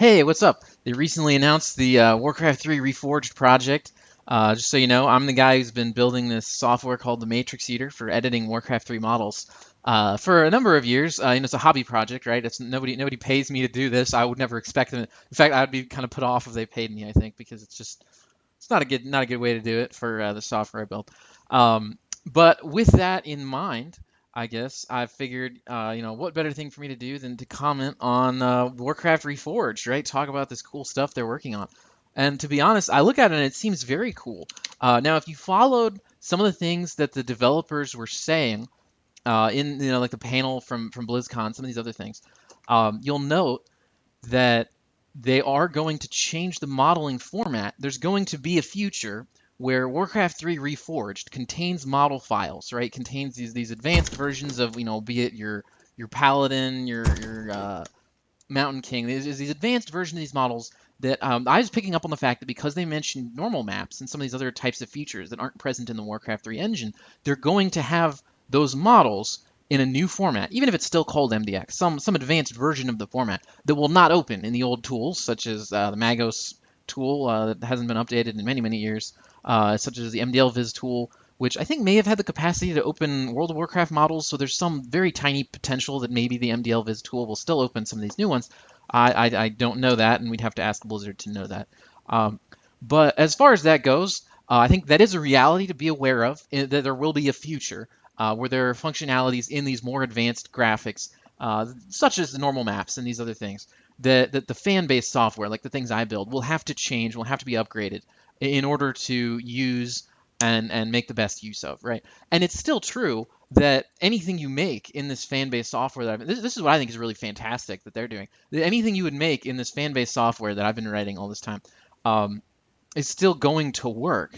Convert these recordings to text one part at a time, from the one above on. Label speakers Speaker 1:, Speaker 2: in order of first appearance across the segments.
Speaker 1: Hey, what's up? They recently announced the Warcraft 3 Reforged project. Just so you know, I'm the guy who's been building this software called the Matrix Eater for editing Warcraft 3 models for a number of years. It's a hobby project, right? It's nobody pays me to do this. I would never expect them. In fact, I'd be kind of put off if they paid me. I think because it's not a good way to do it for the software I built. But with that in mind, I guess I figured, what better thing for me to do than to comment on Warcraft Reforged, right? Talk about this cool stuff they're working on. And to be honest, I look at it and it seems very cool. Now, if you followed some of the things that the developers were saying in, like the panel from BlizzCon, some of these other things, you'll note that they are going to change the modeling format. There's going to be a future where Warcraft 3 Reforged contains model files, right? Contains these advanced versions of, be it your paladin, your mountain king. There's these advanced versions of these models that I was picking up on the fact that because they mentioned normal maps and some of these other types of features that aren't present in the Warcraft 3 engine, they're going to have those models in a new format, even if it's still called MDX, some advanced version of the format that will not open in the old tools, such as the Magos tool that hasn't been updated in many years, such as the MDL Viz tool, which I think may have had the capacity to open World of Warcraft models. So there's some very tiny potential that maybe the MDL Viz tool will still open some of these new ones. I don't know that, and we'd have to ask Blizzard to know that. But as far as that goes, I think that is a reality to be aware of, that there will be a future where there are functionalities in these more advanced graphics, such as the normal maps and these other things, that the fan-based software, like the things I build, will have to change, will have to be upgraded in order to use and make the best use of, right? And it's still true that anything you make in this fan-based software this is what I think is really fantastic that they're doing. Anything you would make in this fan-based software that I've been writing all this time um, is still going to work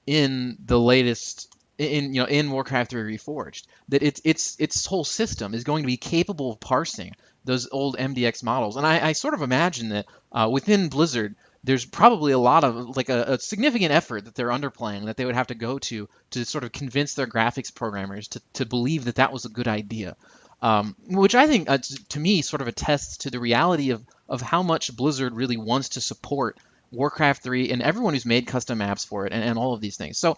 Speaker 1: in the latest in Warcraft 3 Reforged. That its whole system is going to be capable of parsing those old MDX models. And I sort of imagine that within Blizzard, there's probably a lot of like a significant effort that they're underplaying that they would have to go to sort of convince their graphics programmers to believe that that was a good idea. Which I think, to me, sort of attests to the reality of how much Blizzard really wants to support Warcraft 3 and everyone who's made custom maps for it and all of these things. So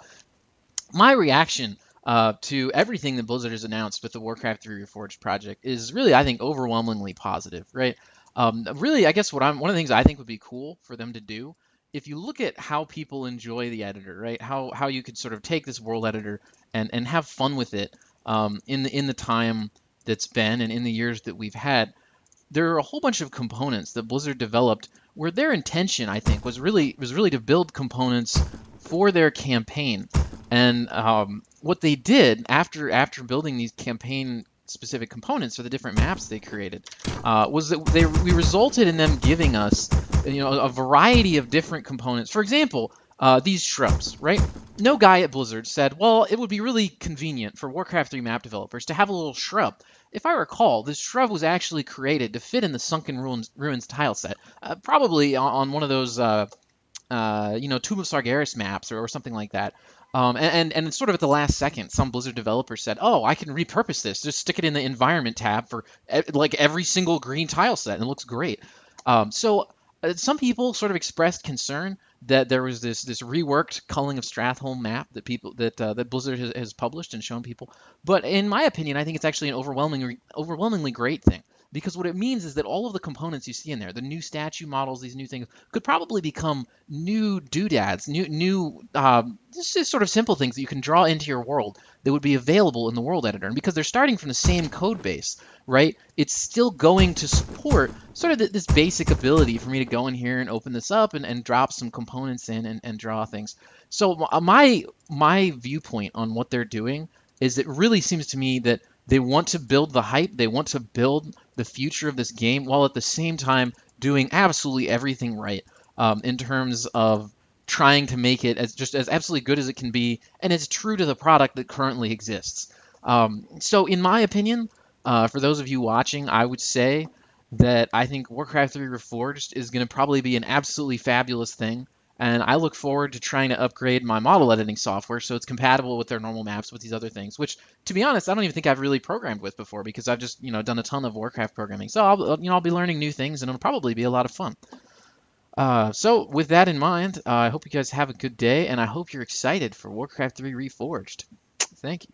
Speaker 1: my reaction to everything that Blizzard has announced with the Warcraft 3 Reforged project is really, I think, overwhelmingly positive, right? Really, I guess one of the things I think would be cool for them to do, if you look at how people enjoy the editor, right? How you could sort of take this world editor and have fun with it in the time that's been and in the years that we've had. There are a whole bunch of components that Blizzard developed where their intention, I think, was really to build components for their campaign. And what they did after building these campaign specific components for the different maps they created was that we resulted in them giving us a variety of different components. For example, these shrubs, right? No guy at Blizzard said, well, it would be really convenient for Warcraft 3 map developers to have a little shrub. If I recall, this shrub was actually created to fit in the Sunken Ruins tile set, probably on one of those Tomb of Sargeras maps or something like that. And sort of at the last second, some Blizzard developer said, "Oh, I can repurpose this. Just stick it in the environment tab for like every single green tile set, and it looks great." Some people sort of expressed concern that there was this reworked Culling of Stratholme map that Blizzard has published and shown people. But in my opinion, I think it's actually an overwhelmingly great thing. Because what it means is that all of the components you see in there, the new statue models, these new things, could probably become new doodads, new just sort of simple things that you can draw into your world that would be available in the world editor. And because they're starting from the same code base, right, it's still going to support sort of this basic ability for me to go in here and open this up and drop some components in and draw things. So my viewpoint on what they're doing is it really seems to me that they want to build the hype, they want to build the future of this game while at the same time doing absolutely everything right in terms of trying to make it as absolutely good as it can be and as true to the product that currently exists. So in my opinion, for those of you watching, I would say that I think Warcraft 3 Reforged is going to probably be an absolutely fabulous thing. and I look forward to trying to upgrade my model editing software so it's compatible with their normal maps with these other things, which, to be honest, I don't even think I've really programmed with before because I've just, done a ton of Warcraft programming. So I'll be learning new things, and it'll probably be a lot of fun. So with that in mind, I hope you guys have a good day, and I hope you're excited for Warcraft 3 Reforged. Thank you.